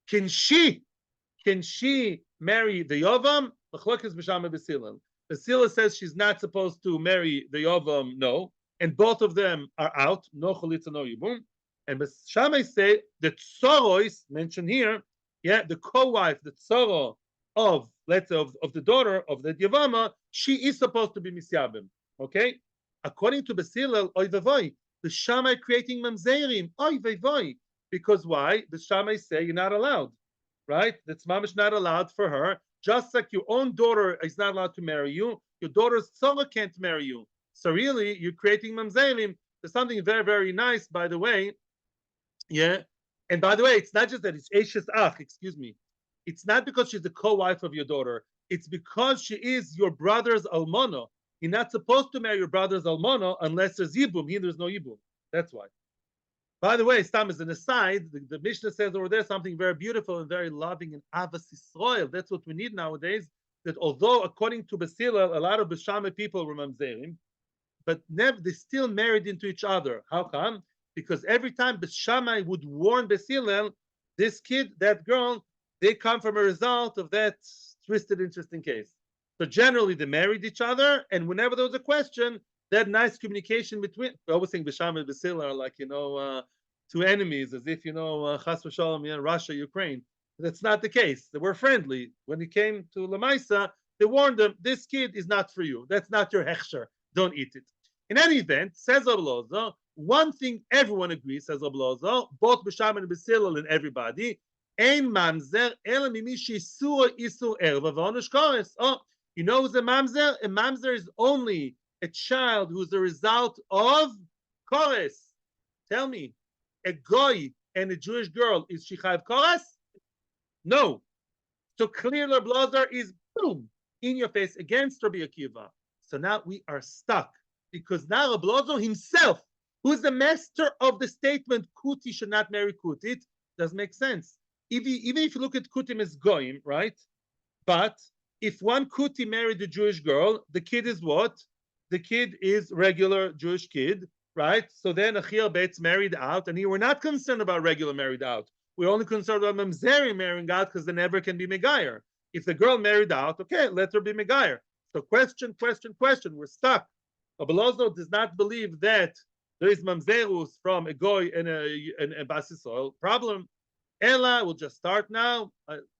Can she marry the Yovam? Basila says she's not supposed to marry the Yovam, no. And both of them are out. No chalitza, no yibum. And Shammai say the tzorois mentioned here, yeah, the co-wife, the tzoro of, let's say, of the daughter of the Yavama, she is supposed to be misyabim. Okay? According to Basila, oy vavoy, the Shammai creating mamzerim, oy vavoy. Because why? The Shammai say you're not allowed, right? That's mamish not allowed for her. Just like your own daughter is not allowed to marry you, your daughter's tzara can't marry you. So really, you're creating mamzerim. There's something very, very nice, by the way. Yeah. And by the way, it's not just that it's Eshes Ach, excuse me. It's not because she's the co-wife of your daughter. It's because she is your brother's almana. You're not supposed to marry your brother's almana unless there's yibum. Here, there's no yibum. That's why. By the way, Stam, as an aside, the Mishnah says over there something very beautiful and very loving and Avas Yisrael. That's what we need nowadays. That although, according to Basila, a lot of Beshama people were mamzerim, but they still married into each other. How come? Because every time Shammai would warn Basilel, this kid, that girl, they come from a result of that twisted, interesting case. So generally, they married each other, and whenever there was a question, that nice communication between. We always think Shammai and Basilel are like, two enemies, as if, Chas v'shalom, Russia, Ukraine. That's not the case. They were friendly. When he came to Lamaisa, they warned them, this kid is not for you. That's not your hechsher. Don't eat it. In any event, says Abloza, one thing everyone agrees, says Abloza, both B'Sham and B'Silel and everybody, Ein mamzer ela mimi she'isur isur erva v'onush kores. Oh, you know who's a mamzer? A mamzer is only a child who's the result of kores. Tell me, a goy and a Jewish girl, is she chayv kores? No. So clearly Abloza is, boom, in your face against Rabbi Akiva. So now we are stuck. Because now Ablozo himself, who's the master of the statement, Kuti should not marry Kutit, doesn't make sense. Even if you look at Kutim as Goyim, right? But if one Kuti married a Jewish girl, the kid is what? The kid is regular Jewish kid, right? So then Achiel Betz married out, and here we're not concerned about regular married out. We're only concerned about Mamzeri marrying out because they never can be Megayer. If the girl married out, okay, let her be Megayer. So question, we're stuck. Ablozo does not believe that there is mamzerus from a goy and a basis oil. Problem. Ella will just start now.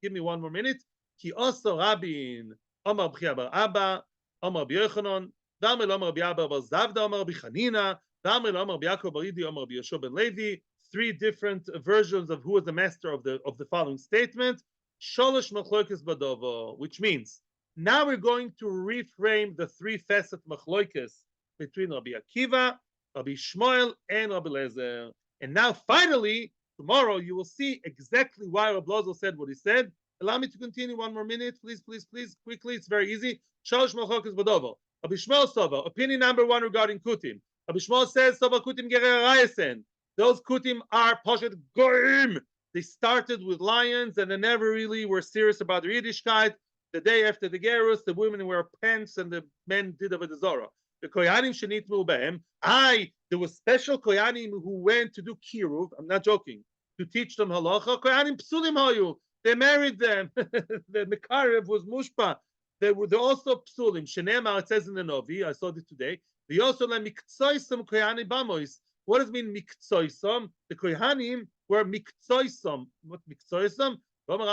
Give me one more minute. Ki also Rabin Omar B'Chia Bar Abba Omar B'Yochanan Damel Omar B'Abba Bar Zavda Omar B'Chanina Damel Omar B'Yakov Baridi Omar B'Yoshua Ben Levi. Three different versions of who is the master of the following statement. Sholosh Machloikes Badovo, which means now we're going to reframe the three facet machloikes between Rabbi Akiva, Rabbi Shmuel, and Rabbi Lezer. And now, finally, tomorrow you will see exactly why Rabbi Lozo said what he said. Allow me to continue one more minute, please, quickly. It's very easy. Shalosh machlokas badovo. Rabbi Shmuel Sova, opinion number one regarding Kutim. Rabbi Shmuel says Sova Kutim Gerer Rayasen. Those Kutim are Poshet Goim. They started with lions and they never really were serious about their Yiddishkeit. The day after the Gerus, the women wear pants and the men did Avodah Zarah. The Koyanim Shenitmu Behem. There was special Koyanim who went to do Kiruv, I'm not joking, to teach them halacha. Koyanim Psulim Hayu. They married them. The Mekarev was Mushpa. They're also Psulim. Shenema, it says in the Novi, I saw this today. They also let Miktsoisam Koyanim Bamois. What does it mean Miktsoisam? The Koyanim were Miktsoisam. What Miktsoisam? From the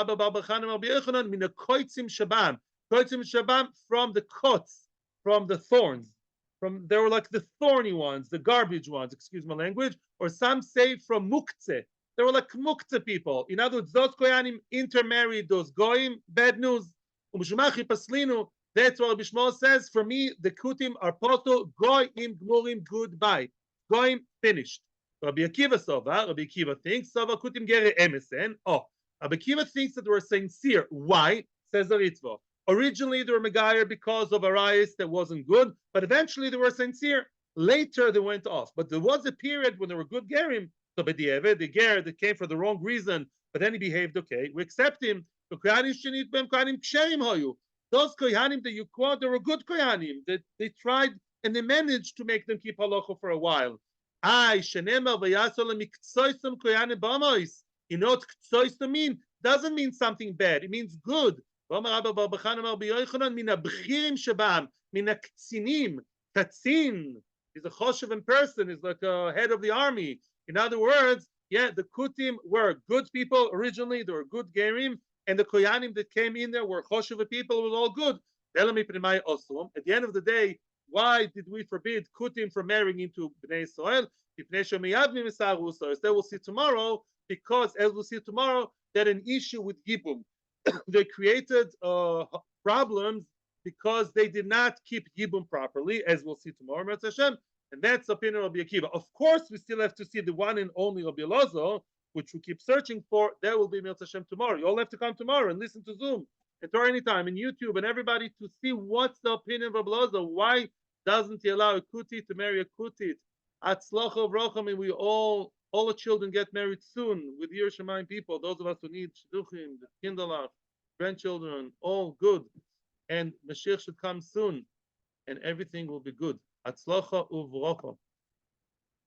cuts, from the thorns, they were like the thorny ones, the garbage ones, excuse my language, or some say from muktzeh. They were like muktzeh people. In other words, those koyanim intermarried those goyim. Bad news. That's what Rabbi Shmuel says. For me, the kutim are poto goyim gmurim goodbye. Goyim finished. Rabbi Akiva Sova, Rabbi Akiva thinks, Sova Kutim Gere Emesen. Oh, Rabbi Akiva thinks that they were sincere. Why? Says the Ritva. Originally, they were Megayer because of a rice that wasn't good, but eventually they were sincere. Later, they went off. But there was a period when they were good Gerim. So, B'di'eved, the Ger that came for the wrong reason, but then he behaved okay. We accept him. Those Kohanim that you quote, they were good Kohanim. They tried and they managed to make them keep halacha for a while. You know what ktsois mean? Doesn't mean something bad. It means good. Katzin is a choshev person, is like a head of the army. In other words, yeah, the Kutim were good people originally. They were good gerim, and the koyanim that came in there were choshev people. It was all good. At the end of the day, why did we forbid Kutim from marrying into Bnei Israel? As they will see tomorrow, because as we'll see tomorrow, they had an issue with Yibum. They created problems because they did not keep Yibum properly, as we'll see tomorrow, Hashem, and that's the opinion of Rabbi Akiva. Of course, we still have to see the one and only Rabbi Elazar, which we keep searching for. That will be Hashem tomorrow. You all have to come tomorrow and listen to Zoom and Torah anytime and YouTube and everybody to see what's the opinion of Rabbi Elazar. Why doesn't he allow a Kutit to marry a Kutit? Atzlacha Vracham, and we all the children get married soon with Yerushalayim people. Those of us who need shidduchim, the kinderlach, grandchildren, all good. And Mashiach should come soon, and everything will be good. Atzlacha uvrocha.